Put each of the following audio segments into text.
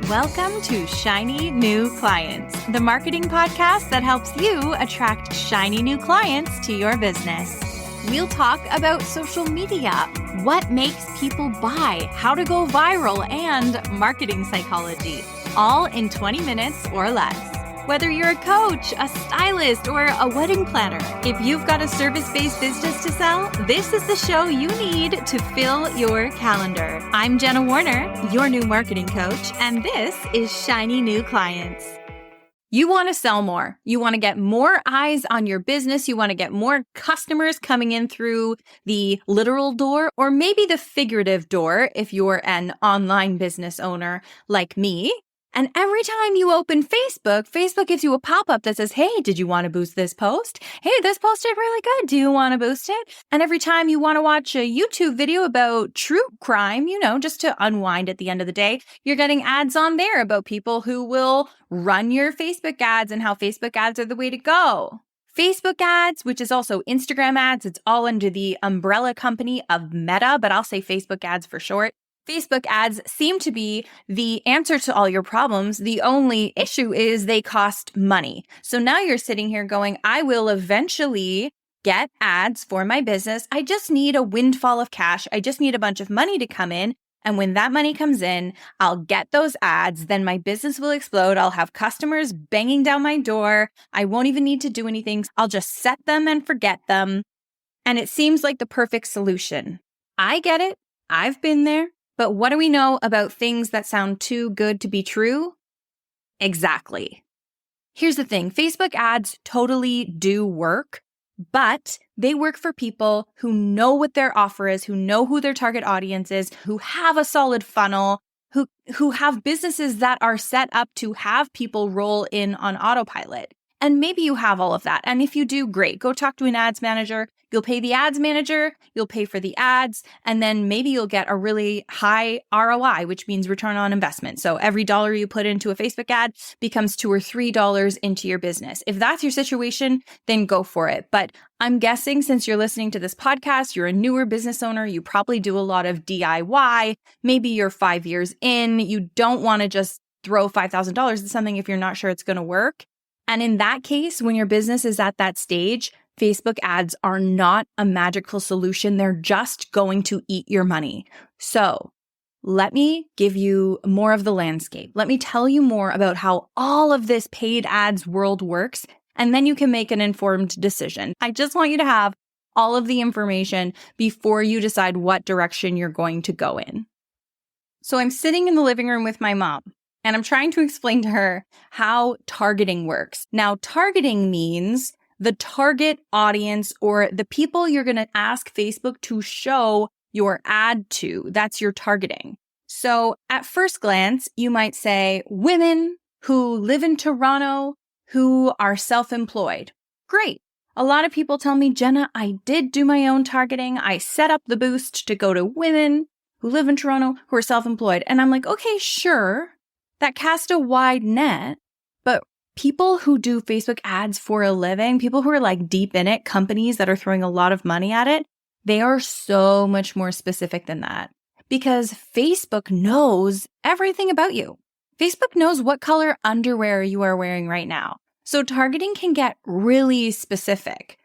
Welcome to Shiny New Clients, the marketing podcast that helps you attract shiny new clients to your business. We'll talk about social media, what makes people buy, how to go viral, and marketing psychology, all in 20 minutes or less. Whether you're a coach, a stylist, or a wedding planner, if you've got a service-based business to sell, this is the show you need to fill your calendar. I'm Jenna Warriner, your new marketing coach, and this is Shiny New Clients. You want to sell more. You want to get more eyes on your business. You want to get more customers coming in through the literal door or maybe the figurative door if you're an online business owner like me. And every time you open Facebook gives you a pop-up that says, hey, did you want to boost this post? Hey, this post did really good. Do you want to boost it? And every time you want to watch a YouTube video about true crime, just to unwind at the end of the day, you're getting ads on there about people who will run your Facebook ads and how Facebook ads are the way to go. Facebook ads, which is also Instagram ads, it's all under the umbrella company of Meta, but I'll say Facebook ads for short. Facebook ads seem to be the answer to all your problems. The only issue is they cost money. So now you're sitting here going, I will eventually get ads for my business. I just need a windfall of cash. I just need a bunch of money to come in. And when that money comes in, I'll get those ads. Then my business will explode. I'll have customers banging down my door. I won't even need to do anything. I'll just set them and forget them. And it seems like the perfect solution. I get it. I've been there. But what do we know about things that sound too good to be true? Exactly. Here's the thing. Facebook ads totally do work, but they work for people who know what their offer is, who know who their target audience is, who have a solid funnel, who have businesses that are set up to have people roll in on autopilot. And maybe you have all of that. And if you do, great. Go talk to an ads manager. You'll pay the ads manager, you'll pay for the ads, and then maybe you'll get a really high ROI, which means return on investment. So every dollar you put into a Facebook ad becomes $2 or $3 into your business. If that's your situation, then go for it. But I'm guessing since you're listening to this podcast, you're a newer business owner, you probably do a lot of DIY. Maybe you're 5 years in, you don't want to just throw $5,000 at something if you're not sure it's going to work. And in that case, when your business is at that stage, Facebook ads are not a magical solution. They're just going to eat your money. So let me give you more of the landscape. Let me tell you more about how all of this paid ads world works, and then you can make an informed decision. I just want you to have all of the information before you decide what direction you're going to go in. So I'm sitting in the living room with my mom, and I'm trying to explain to her how targeting works. Now, targeting means the target audience or the people you're going to ask Facebook to show your ad to. That's your targeting. So at first glance, you might say women who live in Toronto who are self-employed. Great. A lot of people tell me, Jenna, I did do my own targeting. I set up the boost to go to women who live in Toronto who are self-employed. And I'm like, okay, sure. That cast a wide net, but people who do Facebook ads for a living, people who are like deep in it, companies that are throwing a lot of money at it, they are so much more specific than that because Facebook knows everything about you. Facebook knows what color underwear you are wearing right now. So targeting can get really specific.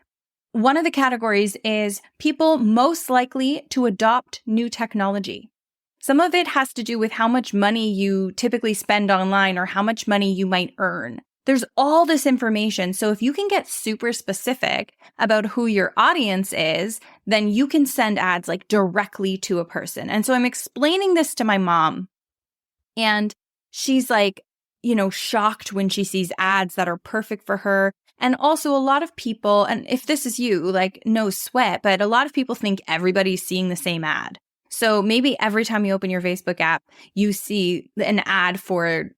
One of the categories is people most likely to adopt new technology. Some of it has to do with how much money you typically spend online or how much money you might earn. There's all this information. So if you can get super specific about who your audience is, then you can send ads like directly to a person. And so I'm explaining this to my mom, and she's like, shocked when she sees ads that are perfect for her. And also a lot of people, and if this is you, like no sweat, but a lot of people think everybody's seeing the same ad. So maybe every time you open your Facebook app, you see an ad for,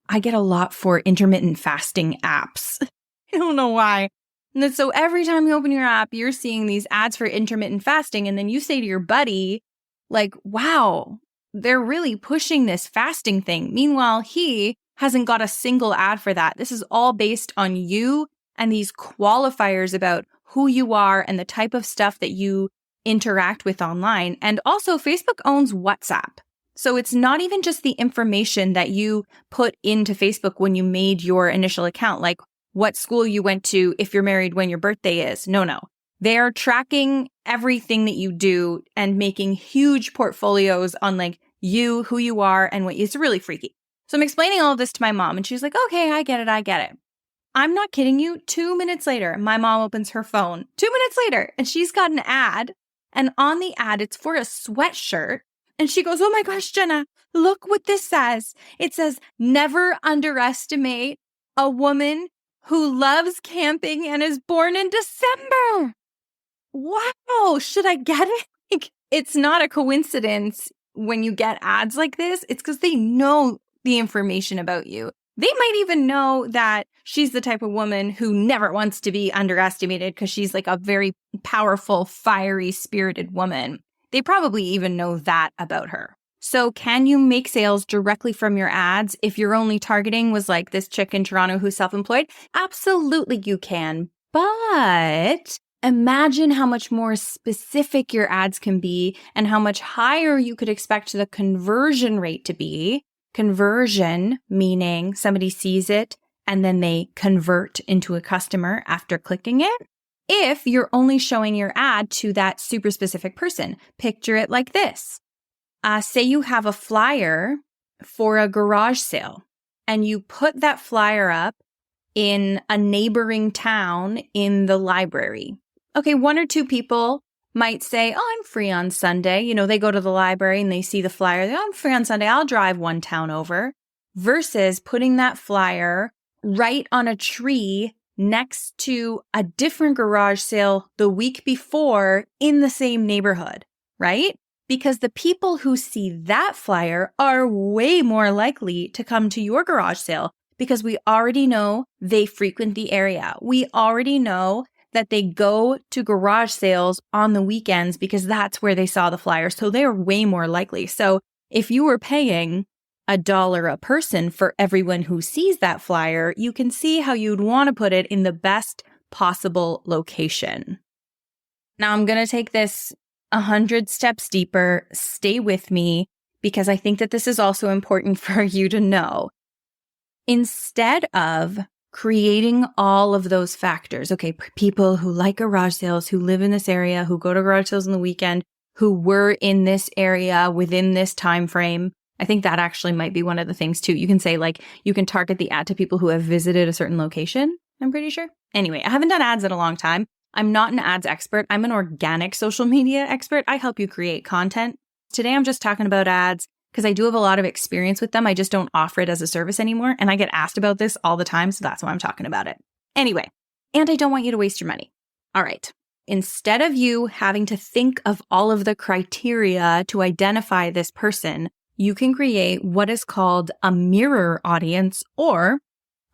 I get a lot for intermittent fasting apps. I don't know why. And so every time you open your app, you're seeing these ads for intermittent fasting. And then you say to your buddy, like, wow, they're really pushing this fasting thing. Meanwhile, he hasn't got a single ad for that. This is all based on you and these qualifiers about who you are and the type of stuff that you interact with online. And also Facebook owns WhatsApp. So it's not even just the information that you put into Facebook when you made your initial account, like what school you went to, if you're married, when your birthday is. No. They are tracking everything that you do and making huge portfolios on like you, who you are, and what you. It's really freaky. So I'm explaining all of this to my mom and she's like, okay, I get it. I'm not kidding you. 2 minutes later, my mom opens her phone. 2 minutes later, and she's got an ad. And on the ad, it's for a sweatshirt. And she goes, oh my gosh, Jenna, look what this says. It says, never underestimate a woman who loves camping and is born in December. Wow, should I get it? Like, it's not a coincidence when you get ads like this. It's because they know the information about you. They might even know that she's the type of woman who never wants to be underestimated because she's like a very powerful, fiery, spirited woman. They probably even know that about her. So can you make sales directly from your ads if your only targeting was like this chick in Toronto who's self-employed? Absolutely you can. But imagine how much more specific your ads can be and how much higher you could expect the conversion rate to be. Conversion meaning somebody sees it and then they convert into a customer after clicking it. If you're only showing your ad to that super specific person, picture it like this. Say you have a flyer for a garage sale and you put that flyer up in a neighboring town in the library. Okay, 1 or 2 people might say, oh, I'm free on Sunday. You know, they go to the library and they see the flyer. They go, I'm free on Sunday. I'll drive one town over. Versus putting that flyer right on a tree next to a different garage sale the week before in the same neighborhood, right? Because the people who see that flyer are way more likely to come to your garage sale because we already know they frequent the area. We already know that they go to garage sales on the weekends because that's where they saw the flyer. So they're way more likely. So if you were paying $1 a person for everyone who sees that flyer, you can see how you'd want to put it in the best possible location. Now I'm going to take this 100 steps deeper. Stay with me because I think that this is also important for you to know. Instead of creating all of those factors, okay, people who like garage sales, who live in this area, who go to garage sales on the weekend, who were in this area within this time frame. I think that actually might be one of the things too. You can say like, you can target the ad to people who have visited a certain location, I'm pretty sure. Anyway, I haven't done ads in a long time. I'm not an ads expert. I'm an organic social media expert. I help you create content. Today, I'm just talking about ads because I do have a lot of experience with them. I just don't offer it as a service anymore. And I get asked about this all the time. So that's why I'm talking about it. Anyway, and I don't want you to waste your money. All right. Instead of you having to think of all of the criteria to identify this person, you can create what is called a mirror audience or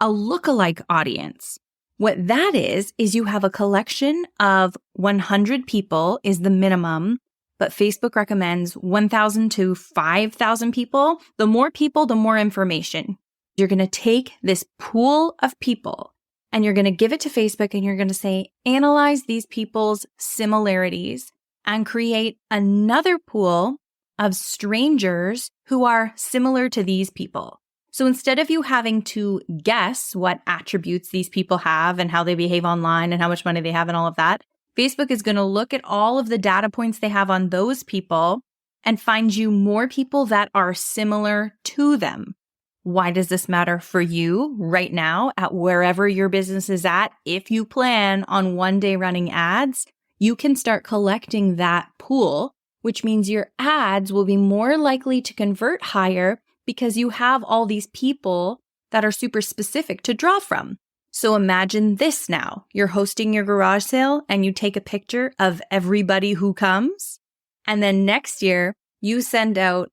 a lookalike audience. What that is you have a collection of 100 people is the minimum, but Facebook recommends 1,000 to 5,000 people. The more people, the more information. You're going to take this pool of people and you're going to give it to Facebook and you're going to say, analyze these people's similarities and create another pool of strangers who are similar to these people. So instead of you having to guess what attributes these people have and how they behave online and how much money they have and all of that, Facebook is going to look at all of the data points they have on those people and find you more people that are similar to them. Why does this matter for you right now at wherever your business is at? If you plan on one day running ads, you can start collecting that pool, which means your ads will be more likely to convert higher because you have all these people that are super specific to draw from. So imagine this now. You're hosting your garage sale and you take a picture of everybody who comes. And then next year, you send out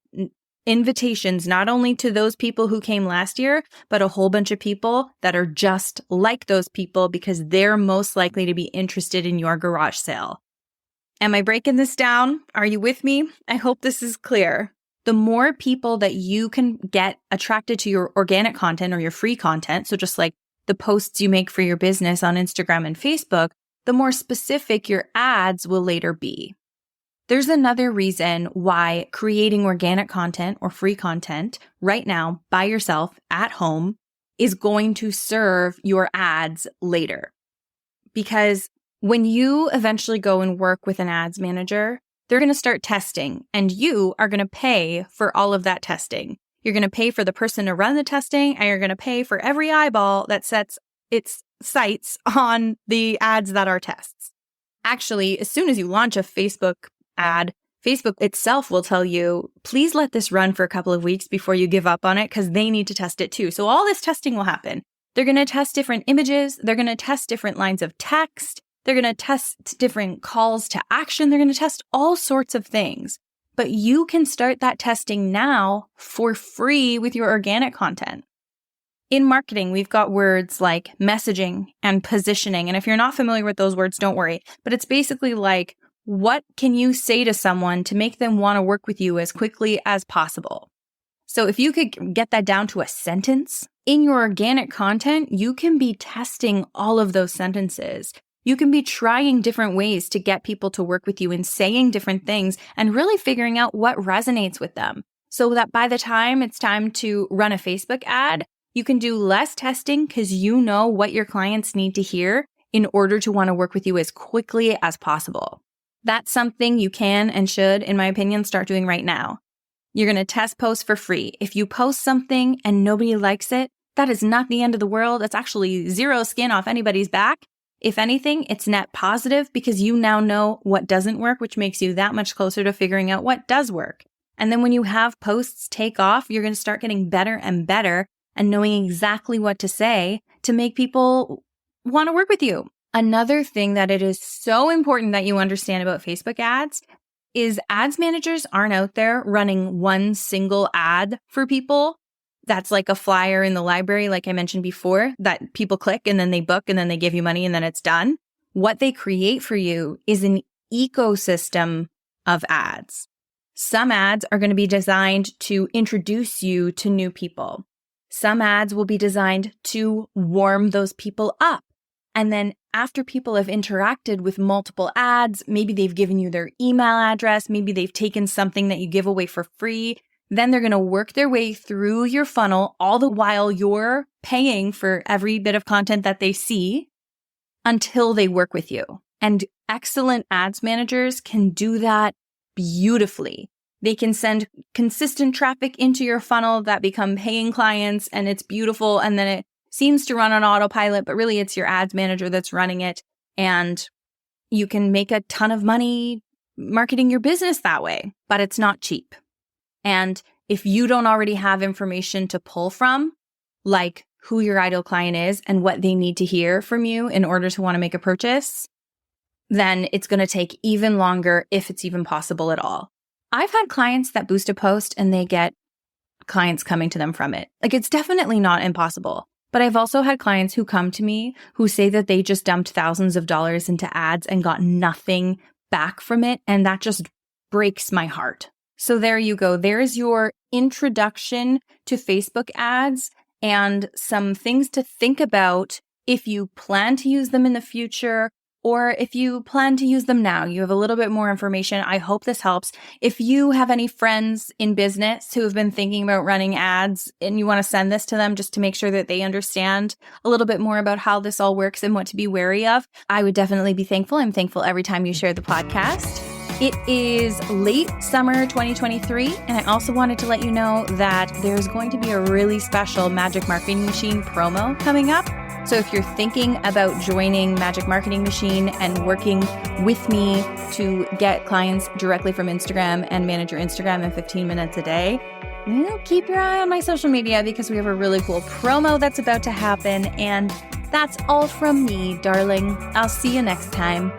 invitations not only to those people who came last year, but a whole bunch of people that are just like those people because they're most likely to be interested in your garage sale. Am I breaking this down? Are you with me? I hope this is clear. The more people that you can get attracted to your organic content or your free content, so just like the posts you make for your business on Instagram and Facebook, the more specific your ads will later be. There's another reason why creating organic content or free content right now by yourself at home is going to serve your ads later. Because when you eventually go and work with an ads manager, they're going to start testing and you are going to pay for all of that testing. You're going to pay for the person to run the testing and you're going to pay for every eyeball that sets its sights on the ads that are tests. Actually, as soon as you launch a Facebook ad, Facebook itself will tell you, please let this run for a couple of weeks before you give up on it because they need to test it too. So all this testing will happen. They're going to test different images. They're going to test different lines of text. They're going to test different calls to action. They're going to test all sorts of things. But you can start that testing now for free with your organic content. In marketing, we've got words like messaging and positioning. And if you're not familiar with those words, don't worry. But it's basically like, what can you say to someone to make them want to work with you as quickly as possible? So if you could get that down to a sentence, in your organic content, you can be testing all of those sentences. You can be trying different ways to get people to work with you and saying different things and really figuring out what resonates with them so that by the time it's time to run a Facebook ad, you can do less testing because you know what your clients need to hear in order to want to work with you as quickly as possible. That's something you can and should, in my opinion, start doing right now. You're going to test posts for free. If you post something and nobody likes it, that is not the end of the world. It's actually zero skin off anybody's back. If anything, it's net positive because you now know what doesn't work, which makes you that much closer to figuring out what does work. And then when you have posts take off, you're going to start getting better and better and knowing exactly what to say to make people want to work with you. Another thing that it is so important that you understand about Facebook ads is ads managers aren't out there running one single ad for people. That's like a flyer in the library, like I mentioned before, that people click and then they book and then they give you money and then it's done. What they create for you is an ecosystem of ads. Some ads are going to be designed to introduce you to new people. Some ads will be designed to warm those people up. And then after people have interacted with multiple ads, maybe they've given you their email address, maybe they've taken something that you give away for free, then they're going to work their way through your funnel all the while you're paying for every bit of content that they see until they work with you. And excellent ads managers can do that beautifully. They can send consistent traffic into your funnel that become paying clients and it's beautiful. And then it seems to run on autopilot, but really it's your ads manager that's running it. And you can make a ton of money marketing your business that way, but it's not cheap. And if you don't already have information to pull from, like who your ideal client is and what they need to hear from you in order to want to make a purchase, then it's going to take even longer if it's even possible at all. I've had clients that boost a post and they get clients coming to them from it. Like it's definitely not impossible. But I've also had clients who come to me who say that they just dumped thousands of dollars into ads and got nothing back from it. And that just breaks my heart. So there you go. There's your introduction to Facebook ads and some things to think about if you plan to use them in the future or if you plan to use them now. You have a little bit more information. I hope this helps. If you have any friends in business who have been thinking about running ads and you want to send this to them just to make sure that they understand a little bit more about how this all works and what to be wary of, I would definitely be thankful. I'm thankful every time you share the podcast. It is late summer 2023, and I also wanted to let you know that there's going to be a really special Magic Marketing Machine promo coming up. So if you're thinking about joining Magic Marketing Machine and working with me to get clients directly from Instagram and manage your Instagram in 15 minutes a day, keep your eye on my social media because we have a really cool promo that's about to happen. And that's all from me, darling. I'll see you next time.